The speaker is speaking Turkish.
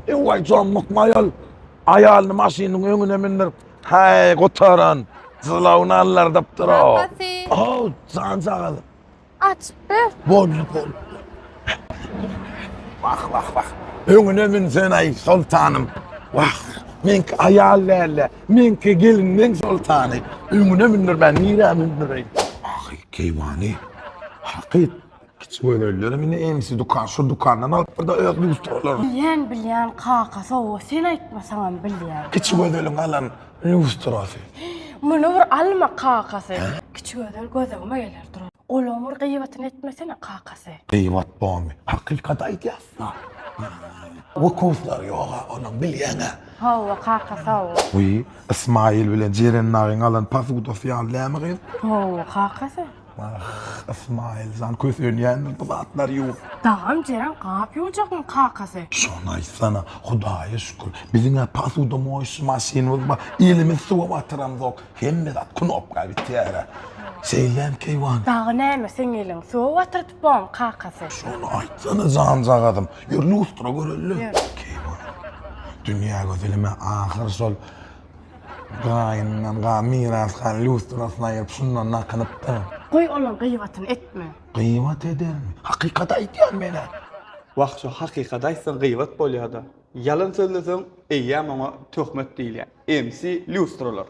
Vay canlık mayal. Ayalını maşinin önüne mindir. Hay kotaran. Zılavını allar daptır o. Kakası. Oh, zancağı. Aç bir. Bol. Bak. Önüne min sen ay sultanım. Vah. Minki ayallerle. Minki gelinin sultanı. Önüne mindir ben. Nire mindir. Ah, keyvani. Hakik. Kiç öylelerim yine emsi dukan şu dukandan alıp burada öğlü usturlar. Bilyen kakası o. Sen aytmasan bilyen. Kiç öylelerim alan usturası. Bunu bir alma kakası. Küçük ödel gözüme gelir durur. Olamur gıybatını etmesene kakası. Kıyvat boğmi. Hakikat aydiyasna. Vukuflar yok onun bilyene. Hava kakası o. Uy, İsmail bilen jirenlerin alan pasuda fiyan lämegin. Hava kakası. Ah, İsmail zan kösünyen bulatlar yok. Dağım ceren kap yolacakın kakası. Şonay sana Hudaya şükür. Bizine pasuda moş maşinimiz var. İlimiz suva batıram yok. Hem de knopka bitiyara. Seylem keyvan. Dağı neymesin elin. Soğuk atırtıp boğum kakası. Şonu aytsana zanzağadım. Yürü ustura görüllü. Yürü. Keyvan. Dünya gözülüme ahir sol. Gayından miras kan lustrasına yap şundan nakınıp da. Koy onun gıybatını etme. Kıymet eder mi? Hakikat aytyan mene. Wagt şu haqiqat aýtsaň gıýbat bolýar-da. Yalan söýlesem, eýýäm ama töhmet diýilýär. Emsi lustralar.